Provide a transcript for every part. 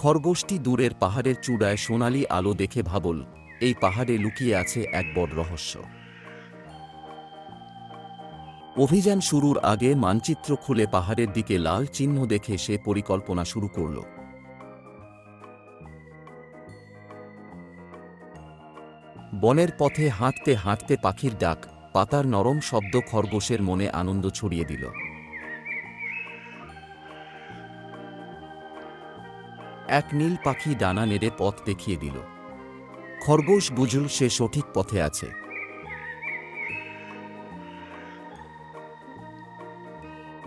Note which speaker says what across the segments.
Speaker 1: খরগোশটি দূরের পাহাড়ের চূড়ায় সোনালি আলো দেখে ভাবল, এই পাহাড়ে লুকিয়ে আছে এক বড় রহস্য। অভিযান শুরুর আগে মানচিত্র খুলে পাহাড়ের দিকে লাল চিহ্ন দেখে সে পরিকল্পনা শুরু করল। বনের পথে হাঁটতে হাঁটতে পাখির ডাক, পাতার নরম শব্দ খরগোশের মনে আনন্দ ছড়িয়ে দিল। এক নীল পাখি ডানা নেড়ে পথ দেখিয়ে দিল। খরগোশ বুঝল সে সঠিক পথে আছে।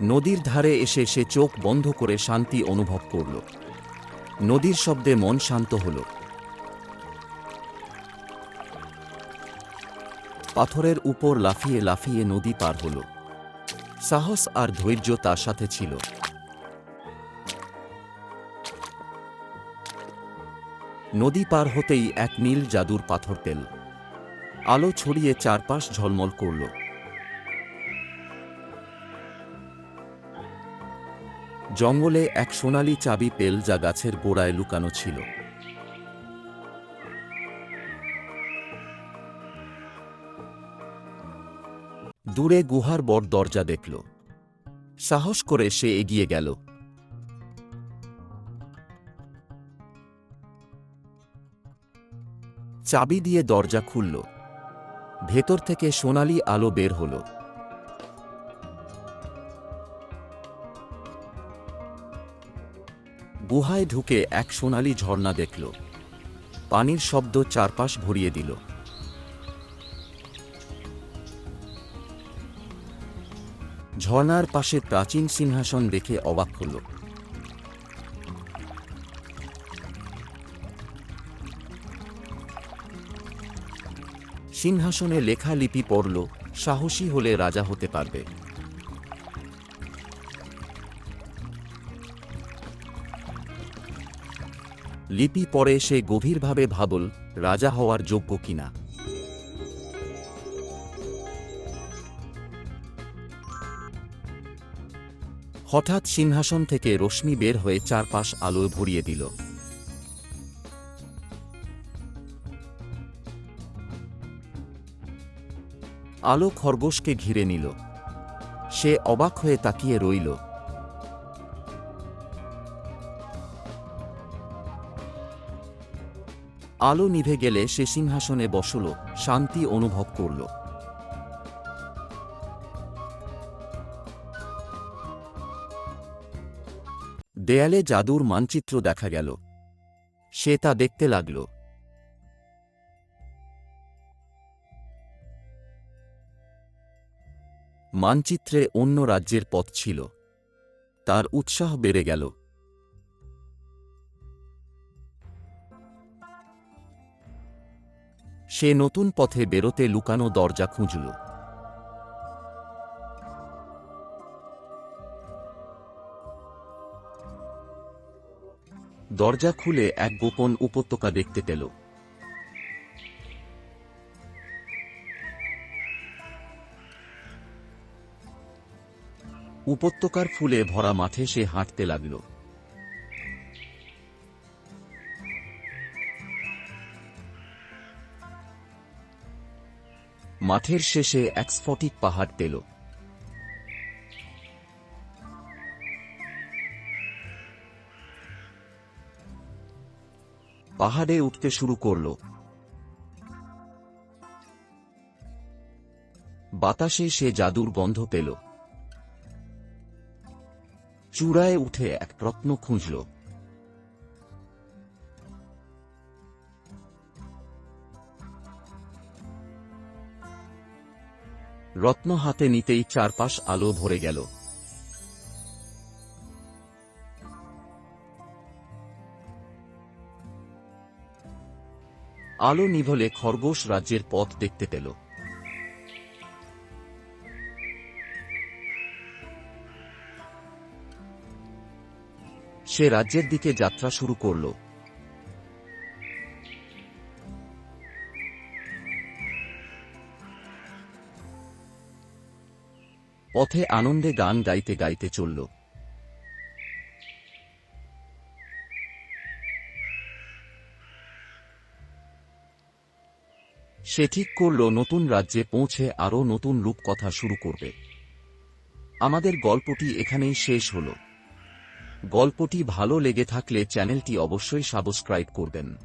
Speaker 1: নদীর ধারে এসে সে চোখ বন্ধ করে শান্তি অনুভব করল। নদীর শব্দে মন শান্ত হল। পাথরের উপর লাফিয়ে লাফিয়ে নদী পার হল। সাহস আর ধৈর্য তার সাথে ছিল। নদী পার হতেই এক নীল জাদুর পাথর পেল। আলো ছড়িয়ে চারপাশ ঝলমল করল। জঙ্গলে এক সোনালি চাবি পেল যা গাছের গোড়ায় লুকানো ছিল। দূরে গুহার বড় দরজা দেখল। সাহস করে সে এগিয়ে গেল। চাবি দিয়ে দরজা খুলল। ভেতর থেকে সোনালি আলো বের হল। গুহায় ঢুকে এক সোনালি ঝর্ণা দেখল। পানির শব্দ চারপাশ ভরিয়ে দিল। ঝর্ণার পাশে প্রাচীন সিংহাসন দেখে অবাক হল। সিংহাসনে লেখা লিপি পড়ল, সাহসী হলে রাজা হতে পারবে। লিপি পড়ে সে গভীরভাবে ভাবল, রাজা হওয়ার যোগ্য কিনা। হঠাৎ সিংহাসন থেকে রশ্মি বের হয়ে চারপাশ আলোয় ভরিয়ে দিল। আলো খরগোশকে ঘিরে নিল। সে অবাক হয়ে তাকিয়ে রইল। আলো নিভে গেলে সে সিংহাসনে বসল, শান্তি অনুভব করল। দেয়ালে জাদুর মানচিত্র দেখা গেল। সে তা দেখতে লাগল। মানচিত্রে অন্য রাজ্যের পথ ছিল। তার উৎসাহ বেড়ে গেল। সে নতুন পথে বেরোতে লুকানো দরজা খুঁজল। দরজা খুলে এক গোপন উপত্যকা দেখতে পেল। উপত্যকার ফুলে ভরা মাঠে সে হাঁটতে লাগল। মাঠের শেষে এক স্ফটিক পাহাড় পেল। পাহাড়ে উঠতে শুরু করল। বাতাসে সে জাদুর গন্ধ পেল। চূড়ায় উঠে এক রত্ন খুঁজল। রত্ন হাতে নিতেই চারপাশ আলো ভরে গেল। আলো নিভলে খরগোশ রাজ্যের পথ দেখতে পেল। সে রাজ্যের দিকে যাত্রা শুরু করল। পথে আনন্দে গান গাইতে গাইতে চলল। সে ঠিক করল নতুন রাজ্যে পৌঁছে আরও নতুন রূপকথা শুরু করবে। আমাদের গল্পটি এখানেই শেষ হলো। গল্পটি ভালো লেগে থাকলে চ্যানেলটি অবশ্যই সাবস্ক্রাইব করবেন।